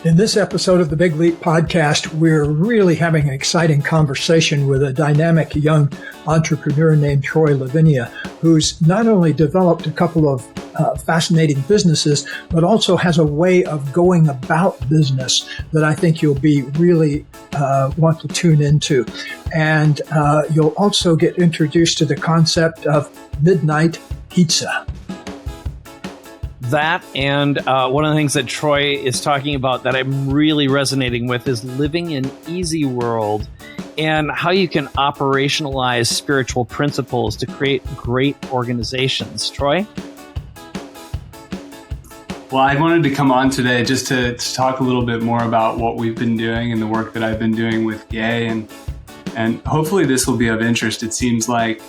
In this episode of the Big Leap podcast, we're really having an exciting conversation with a dynamic young entrepreneur named Troy Lavinia, who's not only developed a couple of fascinating businesses, but also has a way of going about business that I think you'll be really want to tune into. And you'll also get introduced to the concept of midnight pizza. That and one of the things that Troy is talking about that I'm really resonating with is living in easy world and how you can operationalize spiritual principles to create great organizations. Troy? Well, I wanted to come on today just to talk a little bit more about what we've been doing and the work that I've been doing with Gay, and hopefully this will be of interest. It seems like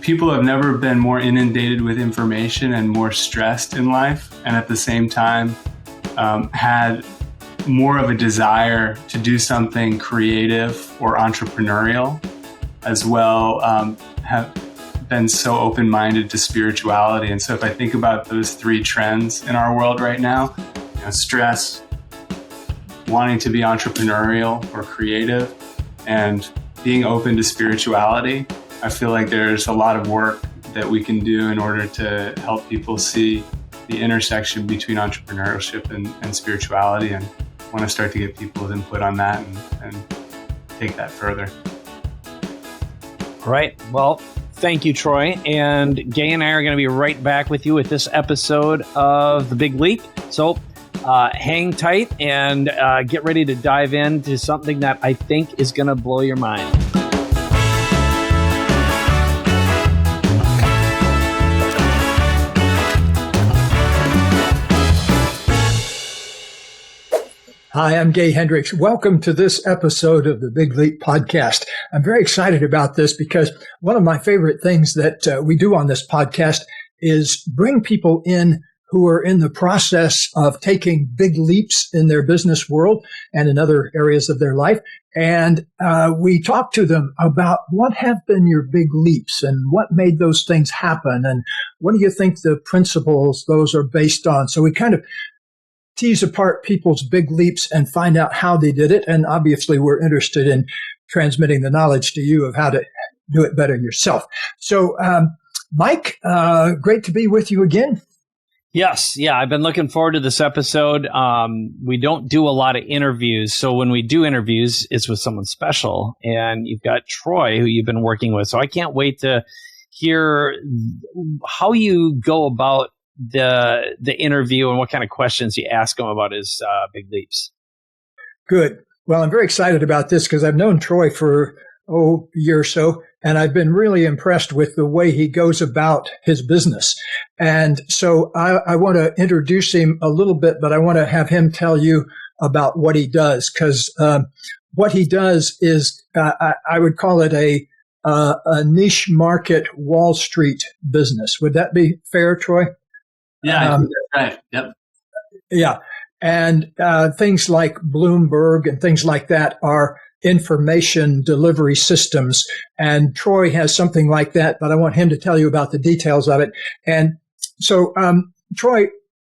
people have never been more inundated with information and more stressed in life, and at the same time had more of a desire to do something creative or entrepreneurial, as well have been so open-minded to spirituality. And so if I think about those three trends in our world right now, stress, wanting to be entrepreneurial or creative, and being open to spirituality, I feel like there's a lot of work that we can do in order to help people see the intersection between entrepreneurship and spirituality, and want to start to get people's input on that and take that further. All right. Well, thank you, Troy. And Gay and I are going to be right back with you with this episode of The Big Leap. So hang tight and get ready to dive into something that I think is going to blow your mind. Hi, I'm Gay Hendricks. Welcome to this episode of the Big Leap podcast. I'm very excited about this because one of my favorite things that we do on this podcast is bring people in who are in the process of taking big leaps in their business world and in other areas of their life. And we talk to them about what have been your big leaps and what made those things happen, and what do you think the principles those are based on. So we kind of tease apart people's big leaps and find out how they did it. And obviously, we're interested in transmitting the knowledge to you of how to do it better yourself. So, Mike, great to be with you again. Yes. Yeah. I've been looking forward to this episode. We don't do a lot of interviews. So when we do interviews, it's with someone special. And you've got Troy, who you've been working with. So I can't wait to hear how you go about the interview and what kind of questions you ask him about his big leaps. Good. Well, I'm very excited about this because I've known Troy for a year or so, and I've been really impressed with the way he goes about his business. And so I want to introduce him a little bit, but I want to have him tell you about what he does, because what he does is, I would call it a niche market Wall Street business. Would that be fair, Troy? Yeah, I think that's right. Yep. Yeah. And things like Bloomberg and things like that are information delivery systems. And Troy has something like that, but I want him to tell you about the details of it. And so, Troy,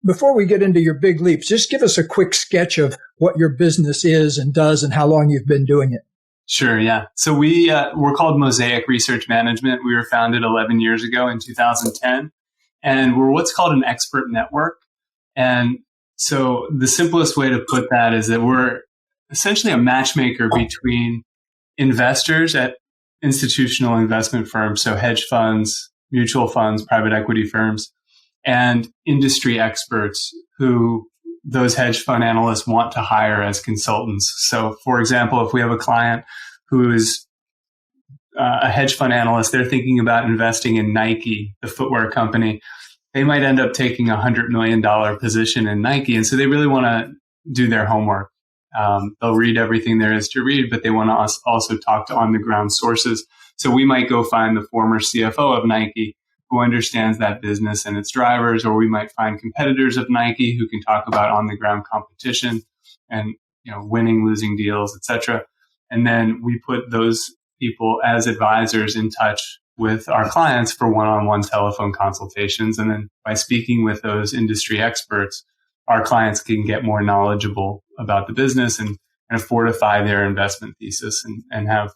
before we get into your big leaps, just give us a quick sketch of what your business is and does and how long you've been doing it. Sure, yeah. So we're called Mosaic Research Management. We were founded 11 years ago in 2010. And we're what's called an expert network. And so the simplest way to put that is that we're essentially a matchmaker between investors at institutional investment firms, so hedge funds, mutual funds, private equity firms, and industry experts who those hedge fund analysts want to hire as consultants. So, for example, if we have a client who is a hedge fund analyst, they're thinking about investing in Nike, the footwear company, they might end up taking a $100 million position in Nike. And so they really want to do their homework. They'll read everything there is to read, but they want to also talk to on-the-ground sources. So we might go find the former CFO of Nike who understands that business and its drivers, or we might find competitors of Nike who can talk about on-the-ground competition and winning, losing deals, etc. And then we put those people as advisors in touch with our clients for one-on-one telephone consultations. And then by speaking with those industry experts, our clients can get more knowledgeable about the business and fortify their investment thesis and have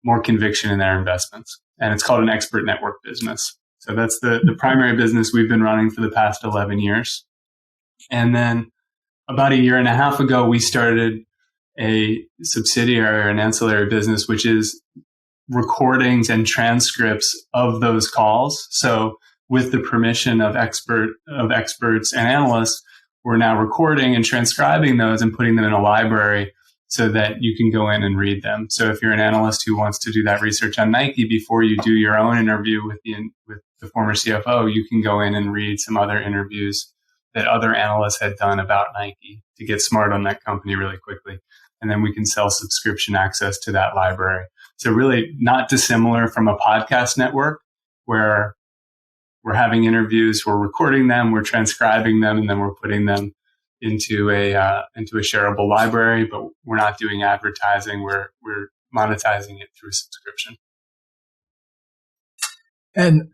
more conviction in their investments. And it's called an expert network business. So that's the primary business we've been running for the past 11 years. And then about a year and a half ago, we started a subsidiary or an ancillary business, which is recordings and transcripts of those calls. So with the permission of experts and analysts, we're now recording and transcribing those and putting them in a library so that you can go in and read them. So if you're an analyst who wants to do that research on Nike before you do your own interview with the former CFO, you can go in and read some other interviews that other analysts had done about Nike to get smart on that company really quickly. And then we can sell subscription access to that library. So really not dissimilar from a podcast network where we're having interviews, we're recording them, we're transcribing them, and then we're putting them into a shareable library, but we're not doing advertising. We're monetizing it through subscription. And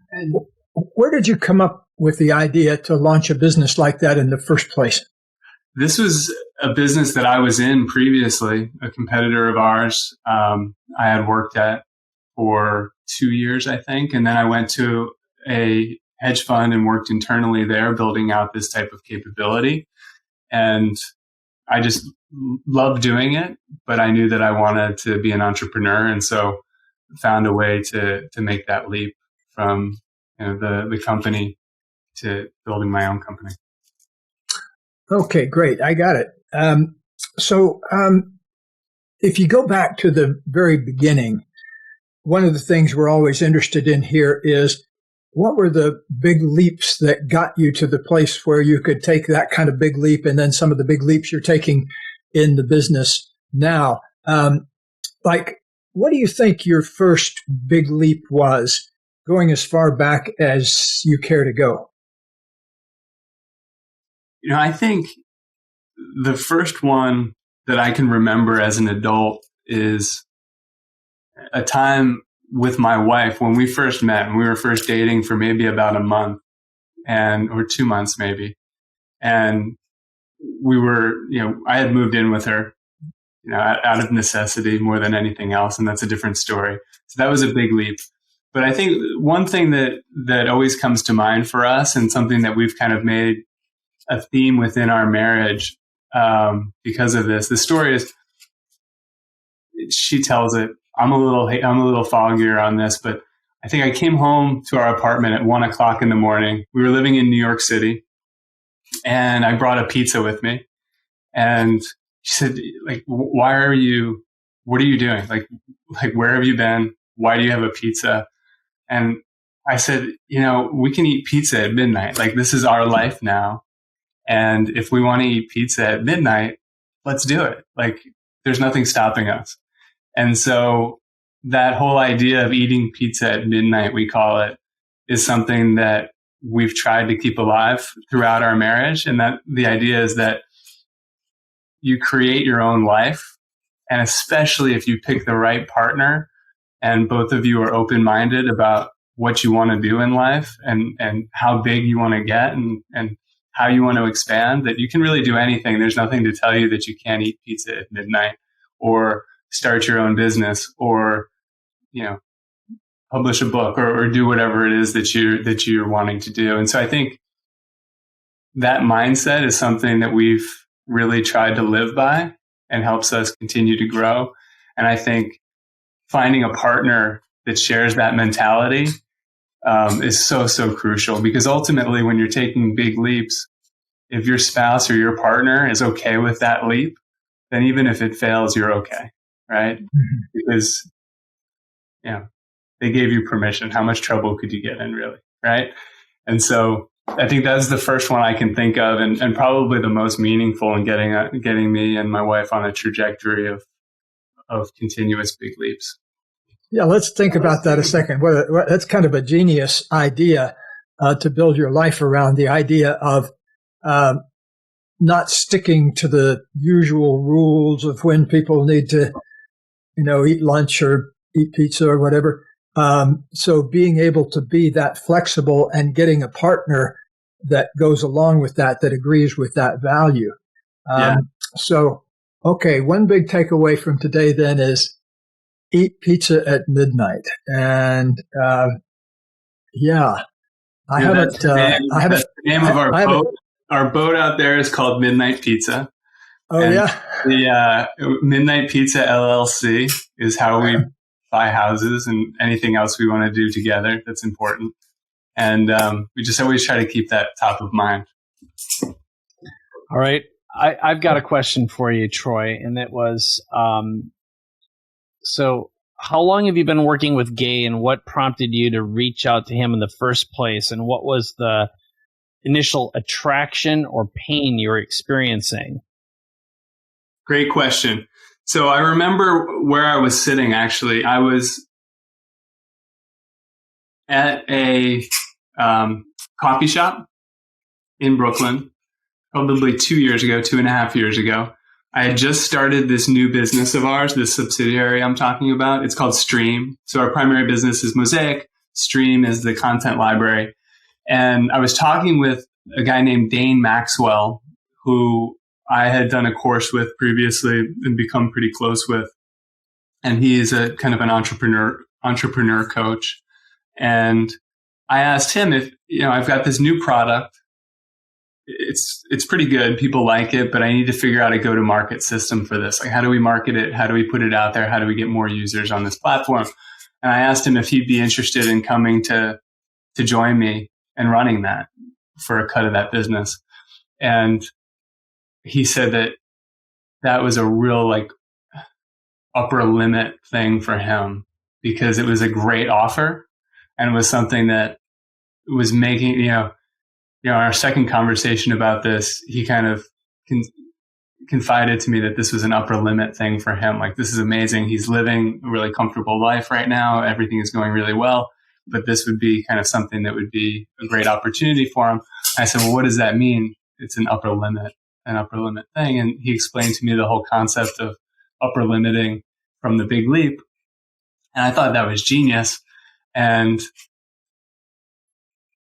where did you come up with the idea to launch a business like that in the first place? This was a business that I was in previously, a competitor of ours. I had worked at for 2 years, I think, and then I went to a hedge fund and worked internally there, building out this type of capability. And I just loved doing it, but I knew that I wanted to be an entrepreneur. And so found a way to make that leap from the company to building my own company. Okay, great. I got it. So if you go back to the very beginning, one of the things we're always interested in here is what were the big leaps that got you to the place where you could take that kind of big leap and then some of the big leaps you're taking in the business now? What do you think your first big leap was, going as far back as you care to go? I think the first one that I can remember as an adult is a time with my wife when we first met and we were first dating for maybe about a month or 2 months maybe. And we were, I had moved in with her, out of necessity more than anything else. And that's a different story. So that was a big leap. But I think one thing that always comes to mind for us and something that we've kind of made a theme within our marriage because of this, the story is, she tells it, I'm a little foggier on this, but I think I came home to our apartment at 1 o'clock in the morning. We were living in New York City and I brought a pizza with me. And she said, what are you doing? Where have you been? Why do you have a pizza? And I said, we can eat pizza at midnight. This is our life now. And if we want to eat pizza at midnight, let's do it. There's nothing stopping us. And so that whole idea of eating pizza at midnight, we call it, is something that we've tried to keep alive throughout our marriage. And that the idea is that you create your own life. And especially if you pick the right partner and both of you are open-minded about what you want to do in life and how big you want to get and how you want to expand, that you can really do anything. There's nothing to tell you that you can't eat pizza at midnight or start your own business or, publish a book or do whatever it is that you're wanting to do. And so I think that mindset is something that we've really tried to live by and helps us continue to grow. And I think finding a partner that shares that mentality is so crucial, because ultimately when you're taking big leaps, if your spouse or your partner is okay with that leap, then even if it fails, you're okay, right? Mm-hmm. Because, they gave you permission. How much trouble could you get in, really, right? And so I think that's the first one I can think of, and probably the most meaningful in getting me and my wife on a trajectory of continuous big leaps. Yeah, let's think about that a second. Well, that's kind of a genius idea to build your life around, the idea of not sticking to the usual rules of when people need to, eat lunch or eat pizza or whatever. So being able to be that flexible and getting a partner that goes along with that agrees with that value. So, okay, one big takeaway from today then is eat pizza at midnight. And I haven't. That's the name of our boat. Our boat out there is called Midnight Pizza. Oh, and yeah. The Midnight Pizza LLC is how we buy houses and anything else we want to do together that's important. And we just always try to keep that top of mind. All right. I've got a question for you, Troy, and it was, so how long have you been working with Gay, and what prompted you to reach out to him in the first place, and what was the initial attraction or pain you were experiencing? Great question. So I remember where I was sitting, actually. I was at a coffee shop in Brooklyn, probably 2.5 years ago. I had just started this new business of ours, this subsidiary I'm talking about. It's called Stream. So our primary business is Mosaic. Stream is the content library. And I was talking with a guy named Dane Maxwell, who I had done a course with previously and become pretty close with. And he is a kind of an entrepreneur coach. And I asked him if, I've got this new product. It's pretty good. People like it, but I need to figure out a go-to-market system for this. Like, how do we market it? How do we put it out there? How do we get more users on this platform? And I asked him if he'd be interested in coming to join me and running that for a cut of that business. And he said that was a real upper limit thing for him, because it was a great offer and it was something that was making, our second conversation about this, he kind of confided to me that this was an upper limit thing for him. Like, this is amazing. He's living a really comfortable life right now. Everything is going really well, but this would be kind of something that would be a great opportunity for him. I said, well, what does that mean? It's an upper limit thing. And he explained to me the whole concept of upper limiting from the Big Leap. And I thought that was genius. And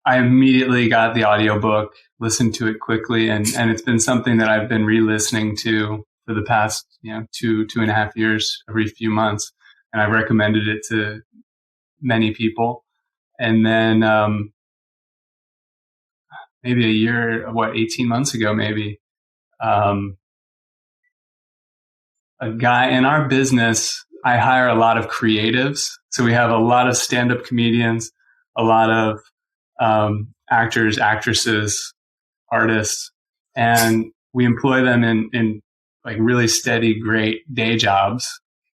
I immediately got the audiobook, listened to it quickly, and it's been something that I've been re-listening to for the past, 2.5 years, every few months. And I recommended it to many people. And then maybe 18 months ago, maybe, a guy in our business, I hire a lot of creatives. So we have a lot of stand-up comedians, a lot of actors, actresses, artists, and we employ them in really steady, great day jobs.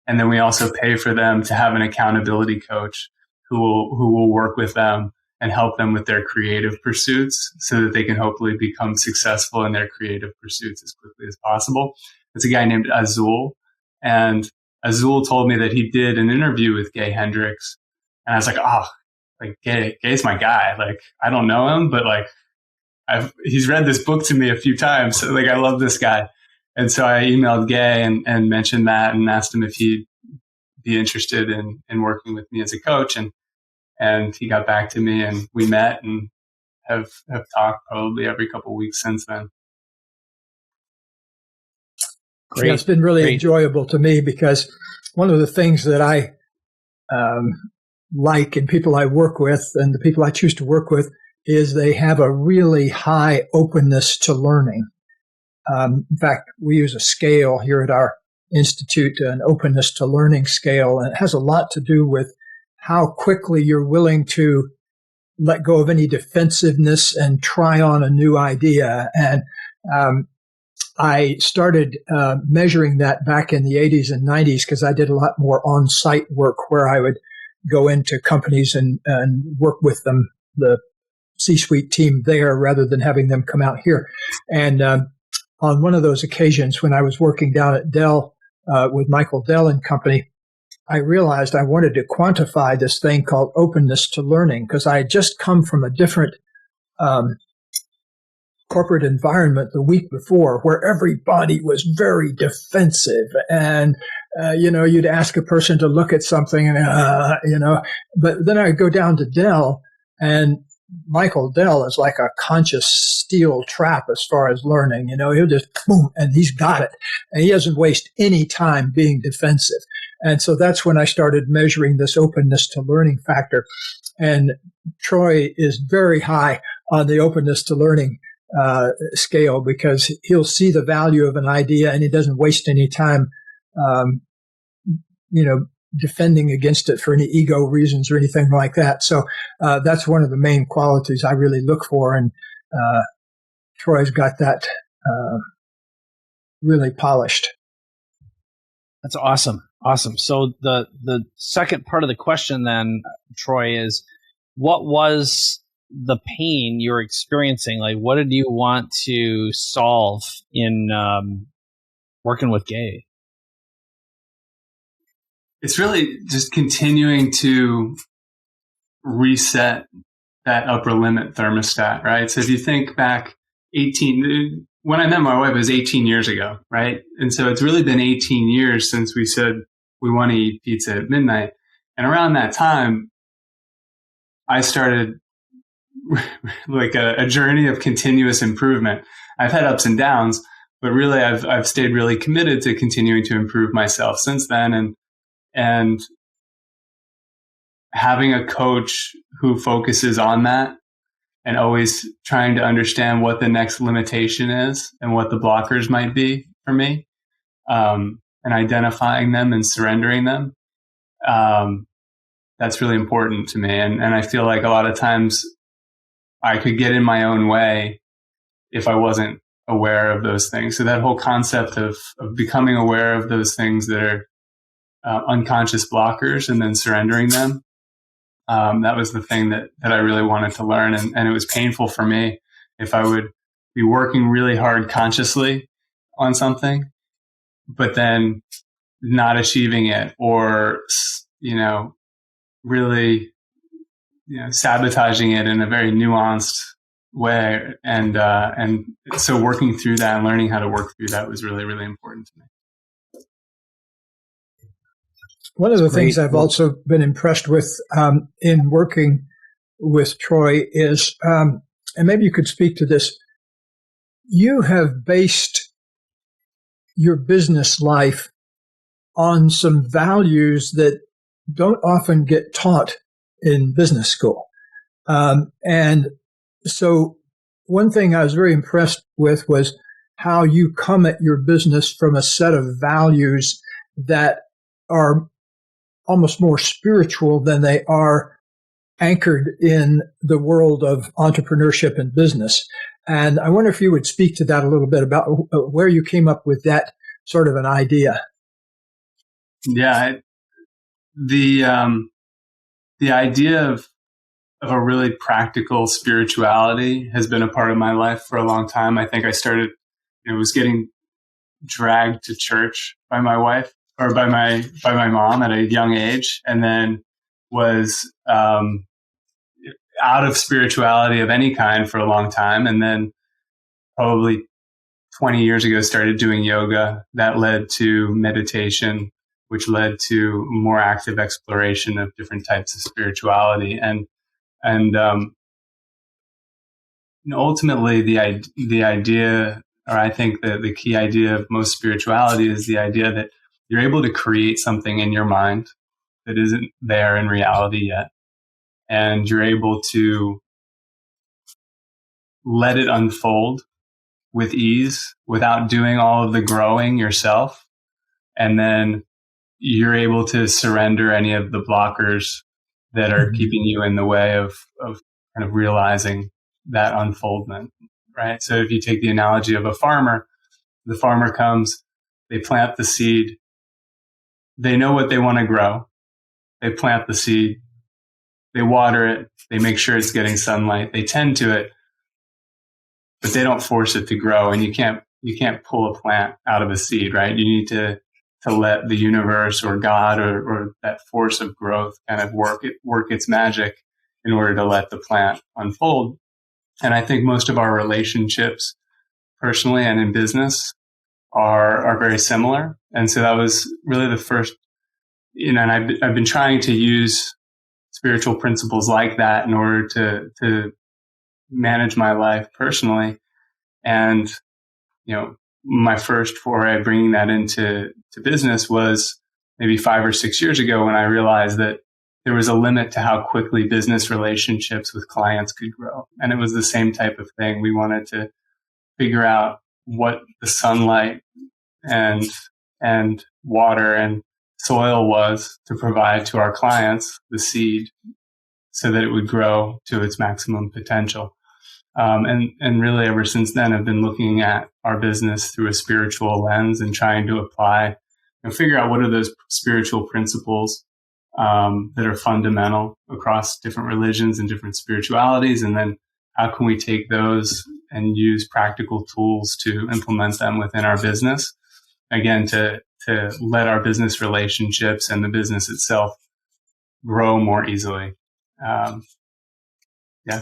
And then we also pay for them to have an accountability coach who will work with them and help them with their creative pursuits so that they can hopefully become successful in their creative pursuits as quickly as possible. It's a guy named Azul. And Azul told me that he did an interview with Gay Hendricks. And I was like, Gay's my guy. Like, I don't know him, but he's read this book to me a few times. So I love this guy. And so I emailed Gay and mentioned that and asked him if he'd be interested in working with me as a coach. And he got back to me and we met and have talked probably every couple of weeks since then. Great. Yeah, it's been really enjoyable to me, because one of the things that I like in people I work with and the people I choose to work with is they have a really high openness to learning. In fact, we use a scale here at our institute, an openness to learning scale, and it has a lot to do with how quickly you're willing to let go of any defensiveness and try on a new idea. And I started measuring that back in the 80s and 90s, because I did a lot more on-site work where I would go into companies and work with them, the C-suite team there, rather than having them come out here. And on one of those occasions when I was working down at Dell with Michael Dell and Company, I realized I wanted to quantify this thing called openness to learning, because I had just come from a different corporate environment the week before where everybody was very defensive. And, you'd ask a person to look at something and, but then I'd go down to Dell and Michael Dell is like a conscious steel trap as far as learning. He'll just boom, and he's got it. And he doesn't waste any time being defensive. And so that's when I started measuring this openness to learning factor. And Troy is very high on the openness to learning scale, because he'll see the value of an idea and he doesn't waste any time, defending against it for any ego reasons or anything like that. So that's one of the main qualities I really look for. And Troy's got that really polished. That's awesome. Awesome. So the second part of the question then, Troy, is what was the pain you're experiencing? Like, what did you want to solve in working with Gay? It's really just continuing to reset that upper limit thermostat, right? So if you think back when I met my wife, it was 18 years ago, right? And so it's really been 18 years since we said we want to eat pizza at midnight. And around that time, I started like a journey of continuous improvement. I've had ups and downs, but really I've stayed really committed to continuing to improve myself since then. And having a coach who focuses on that and always trying to understand what the next limitation is and what the blockers might be for me, and identifying them and surrendering them, that's really important to me. And I feel like a lot of times I could get in my own way if I wasn't aware of those things. So that whole concept of becoming aware of those things that are unconscious blockers and then surrendering them. That was the thing that I really wanted to learn. And it was painful for me if I would be working really hard consciously on something, but then not achieving it, or, really, sabotaging it in a very nuanced way. And so working through that and learning how to work through that was really, really important to me. One of the things I've also been impressed with in working with Troy is, and maybe you could speak to this, you have based your business life on some values that don't often get taught in business school. And so one thing I was very impressed with was how you come at your business from a set of values that are almost more spiritual than they are anchored in the world of entrepreneurship and business. And I wonder if you would speak to that a little bit about where you came up with that sort of an idea. Yeah, the idea of a really practical spirituality has been a part of my life for a long time. I think I started, was getting dragged to church by my wife, or by my mom at a young age, and then was out of spirituality of any kind for a long time. And then probably 20 years ago, started doing yoga. That led to meditation, which led to more active exploration of different types of spirituality. And ultimately the idea, or I think the key idea of most spirituality is the idea that you're able to create something in your mind that isn't there in reality yet. And you're able to let it unfold with ease without doing all of the growing yourself. And then you're able to surrender any of the blockers that are keeping you in the way of kind of realizing that unfoldment, right? So if you take the analogy of a farmer, the farmer comes, they plant the seed, they know what they want to grow, they plant the seed, they water it, they make sure it's getting sunlight, they tend to it, but they don't force it to grow. And you can't pull a plant out of a seed, right? You need to let the universe or God or that force of growth kind of work its magic in order to let the plant unfold. And I think most of our relationships, personally and in business, are very similar. And so that was really the first, and I've been trying to use spiritual principles like that in order to manage my life personally. And, my first foray bringing that into business was maybe 5 or 6 years ago when I realized that there was a limit to how quickly business relationships with clients could grow. And it was the same type of thing. We wanted to figure out what the sunlight and water and soil was to provide to our clients, the seed, so that it would grow to its maximum potential. And really ever since then, I've been looking at our business through a spiritual lens and trying to apply and figure out what are those spiritual principles that are fundamental across different religions and different spiritualities. And then how can we take those and use practical tools to implement them within our business? Again, to let our business relationships and the business itself grow more easily.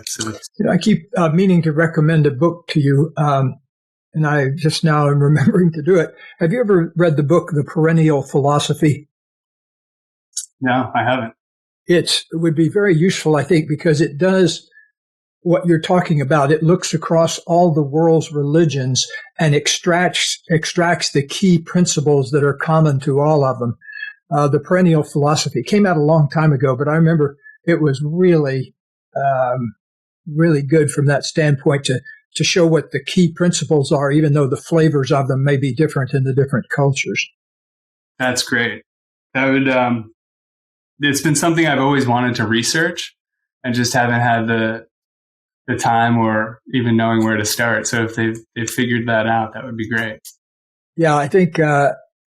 So I keep meaning to recommend a book to you, and I just now am remembering to do it. Have you ever read the book, The Perennial Philosophy? No, I haven't. It would be very useful, I think, because it does what you're talking about. It looks across all the world's religions and extracts the key principles that are common to all of them. The Perennial Philosophy came out a long time ago, but I remember it was really good from that standpoint to show what the key principles are, even though the flavors of them may be different in the different cultures. That's great. That would, it's been something I've always wanted to research. I just haven't had the time or even knowing where to start. So if they've figured that out, that would be great. Yeah, I think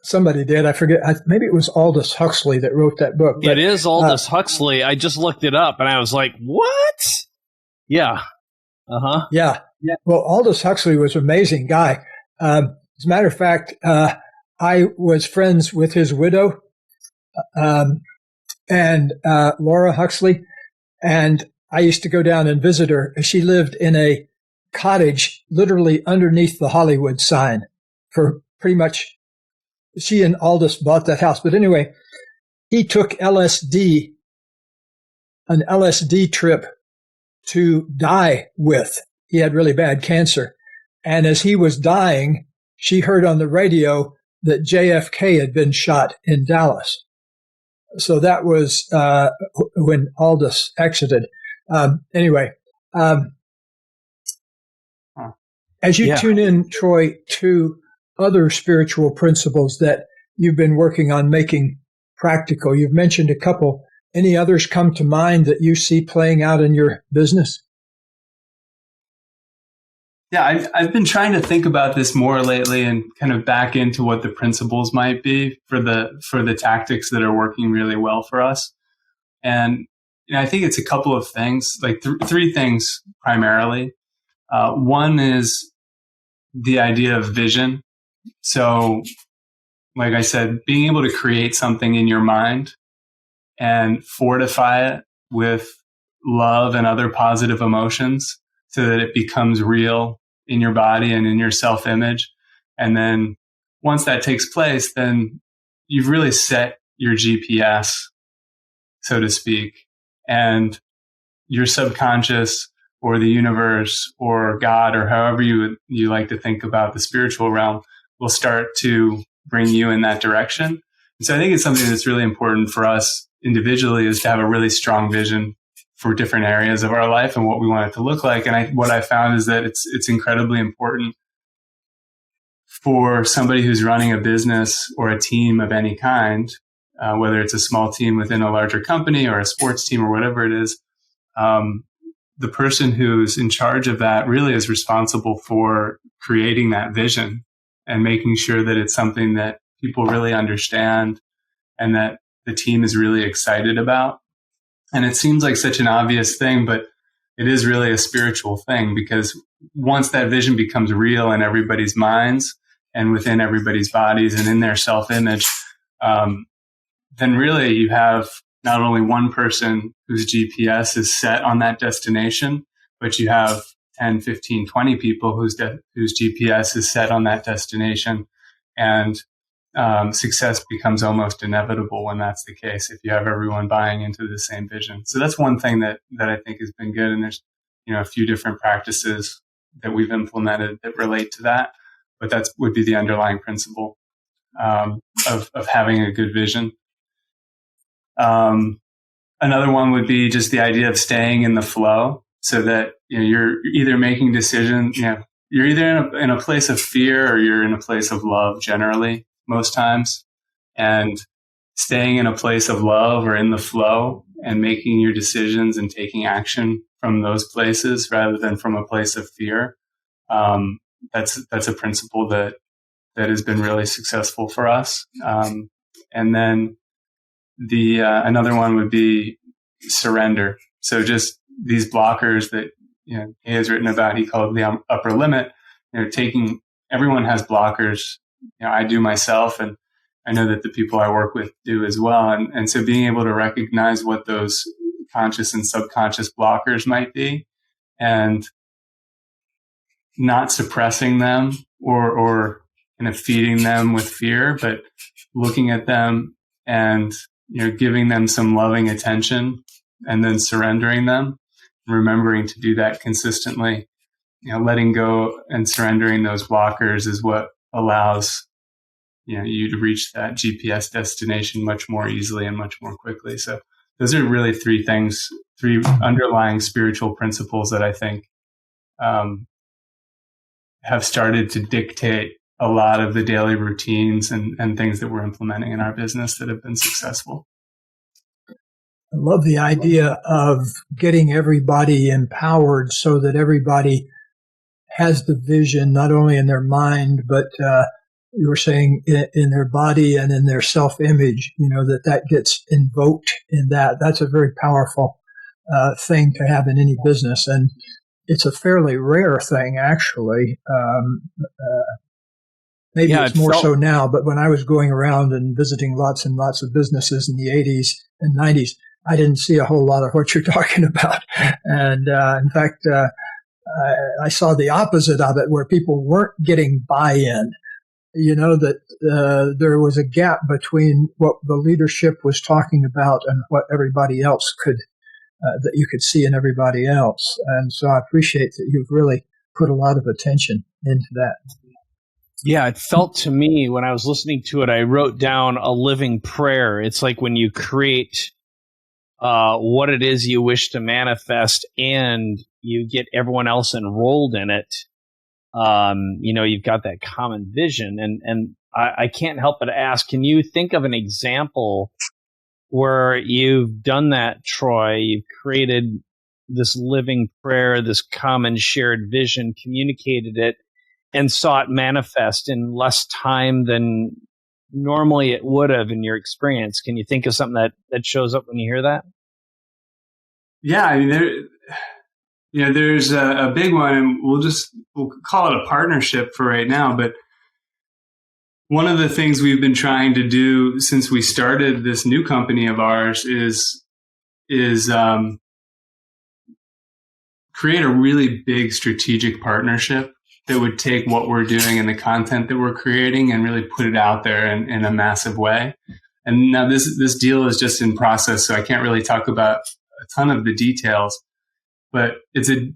somebody did. I forget. Maybe it was Aldous Huxley that wrote that book. It is Aldous Huxley. I just looked it up and I was like, what? Yeah. Uh-huh. Yeah. Well, Aldous Huxley was an amazing guy. As a matter of fact, I was friends with his widow, and Laura Huxley, and I used to go down and visit her. She lived in a cottage literally underneath the Hollywood sign for pretty much, she and Aldous bought that house. But anyway, he took an LSD trip to die with. He had really bad cancer. And as he was dying, she heard on the radio that JFK had been shot in Dallas. So that was when Aldous exited. Anyway, as you tune in, Troy, to other spiritual principles that you've been working on making practical, you've mentioned a couple. Any others come to mind that you see playing out in your business? Yeah, I've been trying to think about this more lately and kind of back into what the principles might be for the tactics that are working really well for us. And I think it's a couple of things, like three things primarily. One is the idea of vision. So, like I said, being able to create something in your mind and fortify it with love and other positive emotions so that it becomes real in your body and in your self-image. And then once that takes place, then you've really set your GPS, so to speak, and your subconscious or the universe or God or however you like to think about the spiritual realm will start to bring you in that direction. And so I think it's something that's really important for us individually is to have a really strong vision for different areas of our life and what we want it to look like. And what I found is that it's incredibly important for somebody who's running a business or a team of any kind, whether it's a small team within a larger company or a sports team or whatever it is, the person who's in charge of that really is responsible for creating that vision and making sure that it's something that people really understand and that the team is really excited about. And it seems like such an obvious thing, but it is really a spiritual thing, because once that vision becomes real in everybody's minds and within everybody's bodies and in their self-image, then really you have not only one person whose GPS is set on that destination, but you have 10, 15, 20 people whose GPS is set on that destination. And success becomes almost inevitable when that's the case, if you have everyone buying into the same vision. So that's one thing that I think has been good. And there's a few different practices that we've implemented that relate to that. But that would be the underlying principle of having a good vision. Another one would be just the idea of staying in the flow, so that you're either making decisions. You're either in a place of fear or you're in a place of love. Generally, most times, and staying in a place of love or in the flow and making your decisions and taking action from those places rather than from a place of fear. That's a principle that has been really successful for us. And then another one would be surrender. So just these blockers that he has written about. He called the upper limit. Everyone has blockers. I do myself, and I know that the people I work with do as well. And so being able to recognize what those conscious and subconscious blockers might be, and not suppressing them or kind of feeding them with fear, but looking at them and giving them some loving attention, and then surrendering them, remembering to do that consistently. Letting go and surrendering those blockers is what allows you to reach that GPS destination much more easily and much more quickly. So those are really three underlying spiritual principles that I think have started to dictate a lot of the daily routines and things that we're implementing in our business that have been successful. I love the idea of getting everybody empowered so that everybody has the vision, not only in their mind, but you were saying in their body and in their self-image, that gets invoked in that. That's a very powerful thing to have in any business. And it's a fairly rare thing, actually. Maybe it's more so now, but when I was going around and visiting lots and lots of businesses in the 80s and 90s, I didn't see a whole lot of what you're talking about. And in fact, I saw the opposite of it, where people weren't getting buy-in. That there was a gap between what the leadership was talking about and what everybody else that you could see in everybody else. And so I appreciate that you've really put a lot of attention into that. Yeah, it felt to me when I was listening to it, I wrote down a living prayer. It's like when you create what it is you wish to manifest and you get everyone else enrolled in it. You've got that common vision. And I can't help but ask, can you think of an example where you've done that, Troy? You've created this living prayer, this common shared vision, communicated it, and saw it manifest in less time than normally it would have in your experience. Can you think of something that shows up when you hear that? Yeah, I mean, there's a big one, and we'll call it a partnership for right now. But one of the things we've been trying to do since we started this new company of ours is create a really big strategic partnership that would take what we're doing and the content that we're creating and really put it out there in a massive way. And now this deal is just in process, so I can't really talk about a ton of the details, but it's a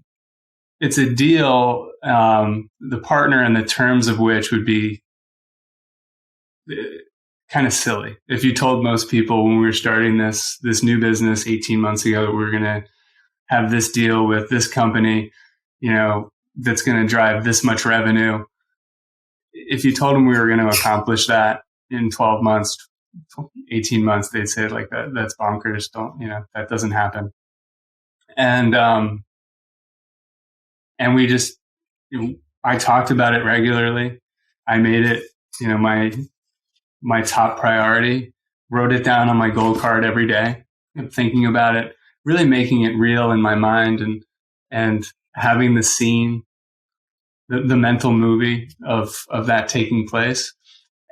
deal, the partner and the terms of which would be kind of silly. If you told most people when we were starting this new business 18 months ago that we were going to have this deal with this company, that's going to drive this much revenue. If you told them we were going to accomplish that in 12 months, 18 months, they'd say like that's bonkers. That doesn't happen. And I talked about it regularly. I made it, my top priority, wrote it down on my goal card every day, thinking about it, really making it real in my mind and having the scene, the mental movie of that taking place,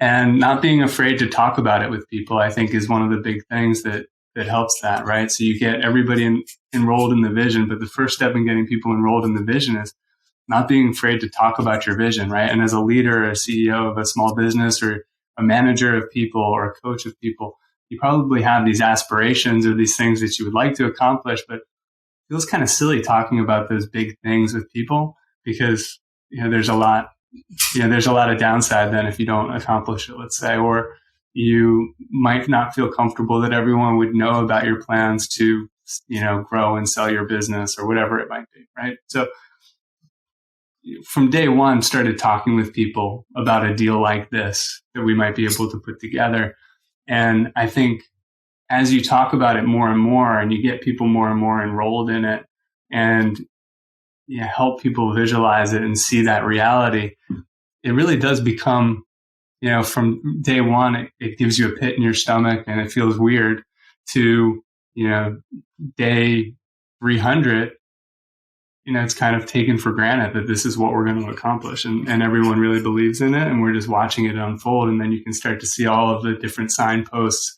and not being afraid to talk about it with people, I think is one of the big things that helps that, right? So you get everybody enrolled in the vision, but the first step in getting people enrolled in the vision is not being afraid to talk about your vision, right? And as a leader or a CEO of a small business or a manager of people or a coach of people, you probably have these aspirations or these things that you would like to accomplish, but feels kind of silly talking about those big things with people because, there's a lot of downside then if you don't accomplish it, let's say, or you might not feel comfortable that everyone would know about your plans to, grow and sell your business or whatever it might be, right? So from day one, started talking with people about a deal like this that we might be able to put together. And I think as you talk about it more and more and you get people more and more enrolled in it and help people visualize it and see that reality, it really does become, from day one, it gives you a pit in your stomach and it feels weird to, day 300, it's kind of taken for granted that this is what we're going to accomplish and everyone really believes in it and we're just watching it unfold. And then you can start to see all of the different signposts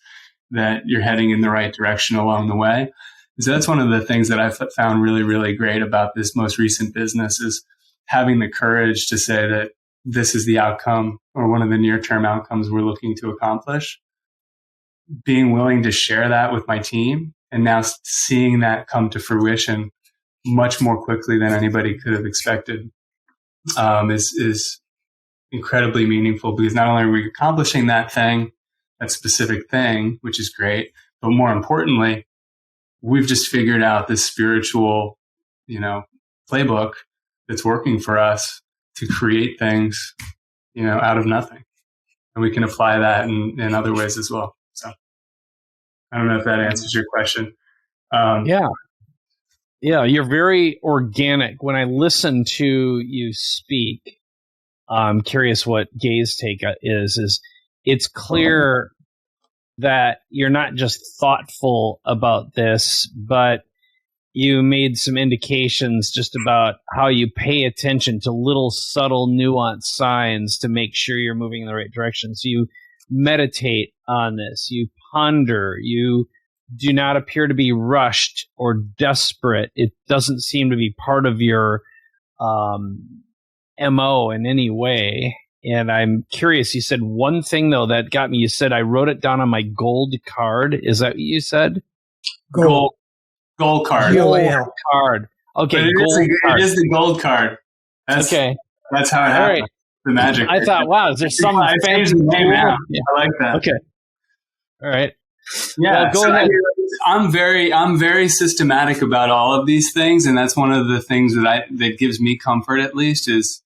that you're heading in the right direction along the way. So that's one of the things that I've found really, really great about this most recent business is having the courage to say that this is the outcome or one of the near-term outcomes we're looking to accomplish. Being willing to share that with my team and now seeing that come to fruition much more quickly than anybody could have expected is incredibly meaningful because not only are we accomplishing that specific thing, which is great, but more importantly, we've just figured out this spiritual, playbook that's working for us to create things, out of nothing. And we can apply that in other ways as well. So I don't know if that answers your question. Yeah, you're very organic. When I listen to you speak, I'm curious what Gay's take is it's clear that you're not just thoughtful about this, but you made some indications just about how you pay attention to little subtle nuanced signs to make sure you're moving in the right direction. So you meditate on this, you ponder, you do not appear to be rushed or desperate. It doesn't seem to be part of your MO in any way. And I'm curious, you said one thing, though, that got me. You said, I wrote it down on my gold card. Is that what you said? Gold card. Gold card. Okay, it is the gold card. That's how it happens. Right. The magic. I thought, wow, is there some fancy name now? Yeah. I like that. Okay. All right. Yeah. Well, go ahead. I'm very systematic about all of these things, and that's one of the things that gives me comfort, at least, is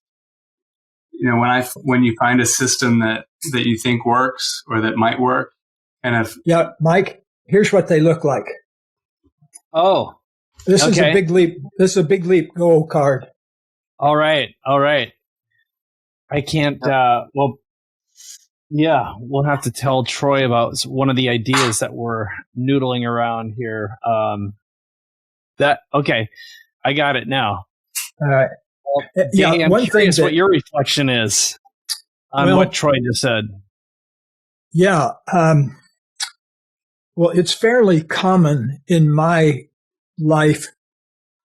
when you find a system that you think works or that might work, yeah, Mike, here's what they look like. Oh, this is a big leap. This is a big leap gold card. All right. I can't. We'll have to tell Troy about one of the ideas that we're noodling around here. I got it now. All right. I'm curious what your reflection is on what Troy just said. Yeah. Well, it's fairly common in my life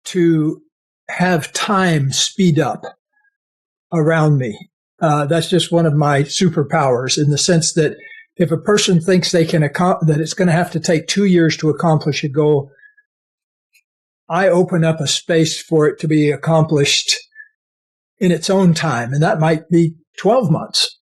to have time speed up around me. That's just one of my superpowers in the sense that if a person thinks that it's going to have to take 2 years to accomplish a goal, I open up a space for it to be accomplished in its own time. And that might be 12 months,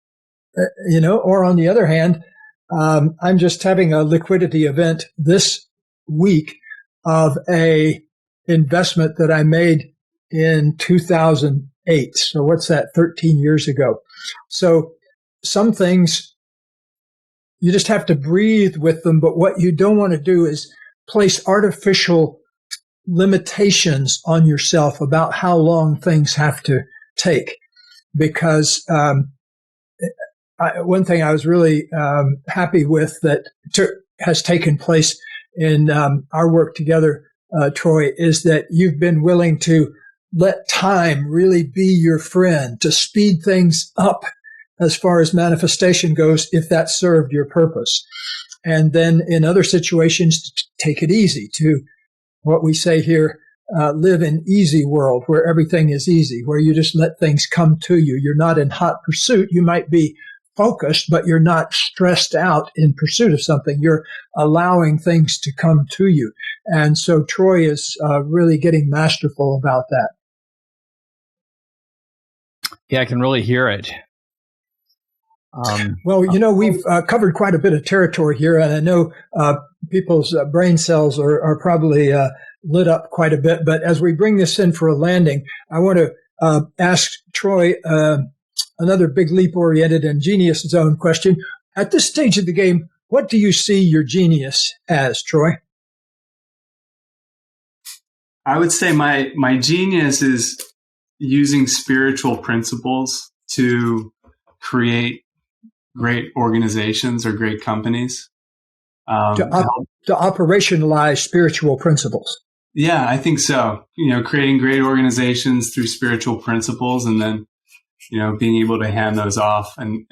or on the other hand, I'm just having a liquidity event this week of a investment that I made in 2008. So what's that? 13 years ago. So some things you just have to breathe with them. But what you don't want to do is place artificial limitations on yourself about how long things have to take. Because one thing I was really happy with that has taken place in our work together, Troy, is that you've been willing to let time really be your friend, to speed things up as far as manifestation goes, if that served your purpose. And then in other situations, take it easy, to what we say here, live in easy world where everything is easy, where you just let things come to you. You're not in hot pursuit. You might be focused, but you're not stressed out in pursuit of something. You're allowing things to come to you. And so Troy is really getting masterful about that. Yeah, I can really hear it. Well, we've covered quite a bit of territory here, and I know people's brain cells are probably lit up quite a bit. But as we bring this in for a landing, I want to ask Troy another big leap-oriented and genius zone question. At this stage of the game, what do you see your genius as, Troy? I would say my genius is using spiritual principles to create great organizations or great companies. To operationalize spiritual principles. Yeah, I think so. Creating great organizations through spiritual principles, and then, being able to hand those off and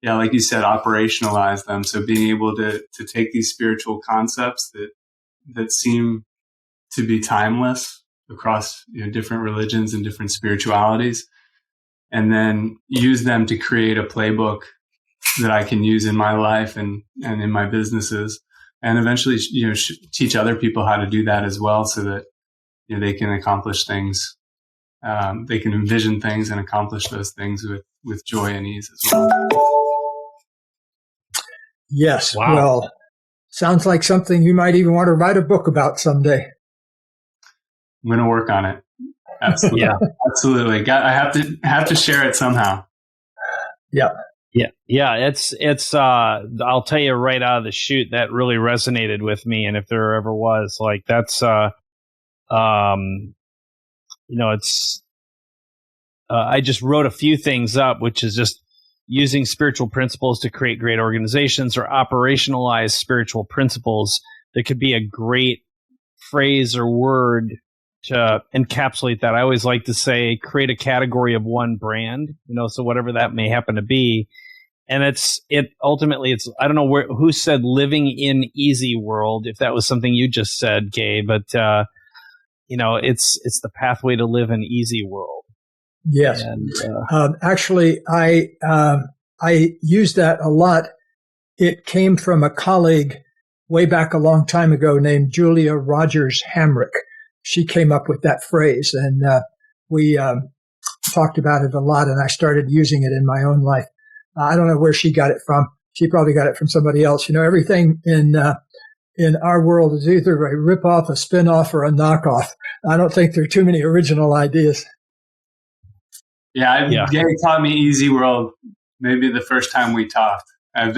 yeah, like you said, operationalize them. So being able to take these spiritual concepts that seem to be timeless across different religions and different spiritualities, and then use them to create a playbook that I can use in my life and in my businesses, and eventually, teach other people how to do that as well, so that they can accomplish things. They can envision things and accomplish those things with joy and ease as well. Yes. Wow. Well, sounds like something you might even want to write a book about someday. I'm going to work on it. Absolutely. Yeah. Absolutely. I have to share it somehow. Yeah. Yeah. It's I'll tell you right out of the chute, that really resonated with me. And if there ever was, like, that's, it's, I just wrote a few things up, which is just using spiritual principles to create great organizations, or operationalize spiritual principles. There could be a great phrase or word to encapsulate that. I always like to say, create a category of one brand, so whatever that may happen to be. And ultimately, I don't know who said living in easy world, if that was something you just said, Gay, but, it's the pathway to live in easy world. Yes. And, actually, I use that a lot. It came from a colleague way back a long time ago named Julia Rogers Hamrick. She came up with that phrase, and we talked about it a lot, and I started using it in my own life. I don't know where she got it from. She probably got it from somebody else. Everything in our world is either a rip-off, a spin-off, or a knockoff. I don't think there are too many original ideas. Yeah, Gary taught me easy world maybe the first time we talked. I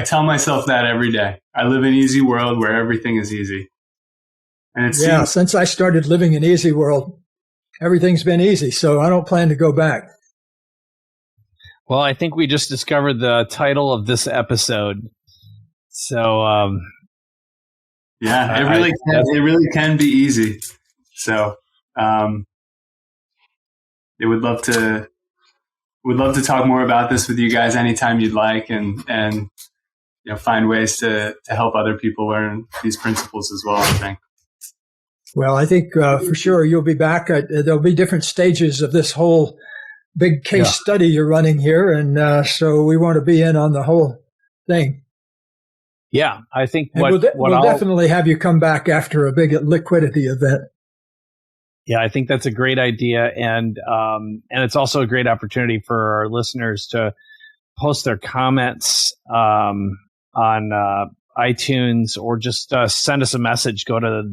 tell myself that every day. I live in easy world where everything is easy. And since I started living in easy world, everything's been easy, so I don't plan to go back. Well, I think we just discovered the title of this episode. So, it really can be easy. So, Would love to talk more about this with you guys anytime you'd like, and find ways to help other people learn these principles as well, I think. Well, I think for sure you'll be back. There'll be different stages of this whole big case study you're running here, and so we want to be in on the whole thing. Yeah, I think we'll definitely have you come back after a big liquidity event. Yeah, I think that's a great idea, and it's also a great opportunity for our listeners to post their comments on iTunes, or just send us a message. Go to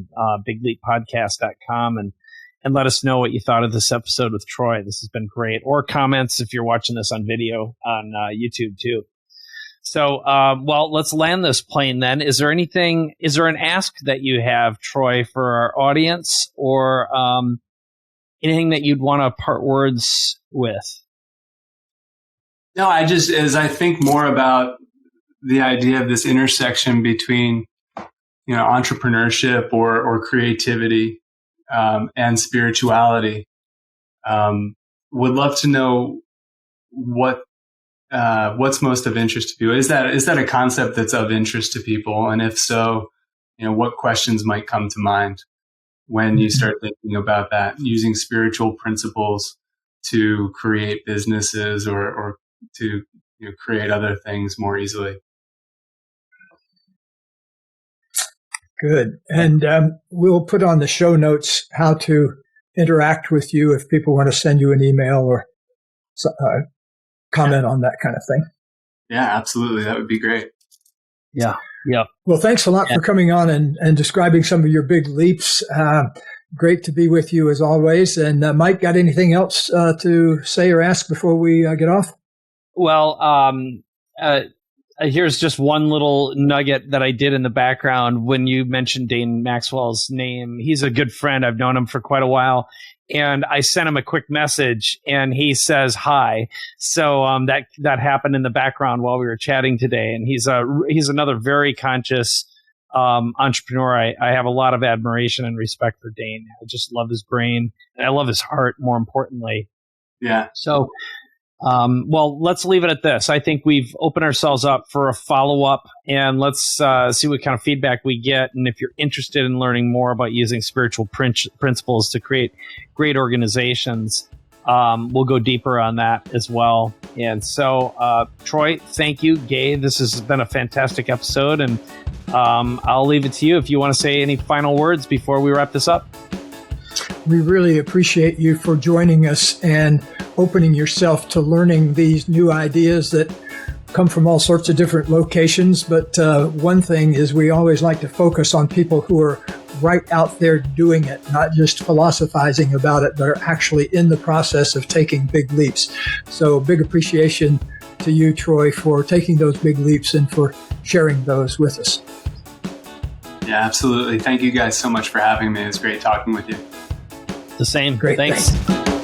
bigleappodcast.com and let us know what you thought of this episode with Troy. This has been great. Or comments if you're watching this on video on YouTube too. So, let's land this plane then. Is there an ask that you have, Troy, for our audience, or anything that you'd want to part words with? No, as I think more about the idea of this intersection between, entrepreneurship or creativity, and spirituality, would love to know what's most of interest to people. Is that a concept that's of interest to people? And if so, what questions might come to mind when you start thinking about that, using spiritual principles to create businesses or to create other things more easily. Good. And we'll put on the show notes how to interact with you if people want to send you an email or comment on that kind of thing. Yeah, absolutely. That would be great. Yeah. Well, thanks a lot for coming on and describing some of your big leaps. Great to be with you as always. And Mike, got anything else to say or ask before we get off? Well, here's just one little nugget that I did in the background when you mentioned Dane Maxwell's name. He's a good friend. I've known him for quite a while. And I sent him a quick message and he says hi. So that happened in the background while we were chatting today. And he's another very conscious entrepreneur. I have a lot of admiration and respect for Dane. I just love his brain and I love his heart, more importantly. Yeah. So well, let's leave it at this. I think we've opened ourselves up for a follow-up, and let's see what kind of feedback we get. And if you're interested in learning more about using spiritual principles to create great organizations, we'll go deeper on that as well. And so, Troy, thank you. Gay, this has been a fantastic episode, and I'll leave it to you if you want to say any final words before we wrap this up. We really appreciate you for joining us and opening yourself to learning these new ideas that come from all sorts of different locations. But one thing is we always like to focus on people who are right out there doing it, not just philosophizing about it, but are actually in the process of taking big leaps. So big appreciation to you, Troy, for taking those big leaps and for sharing those with us. Yeah, absolutely. Thank you guys so much for having me. It was great talking with you. The same. Great. Thanks.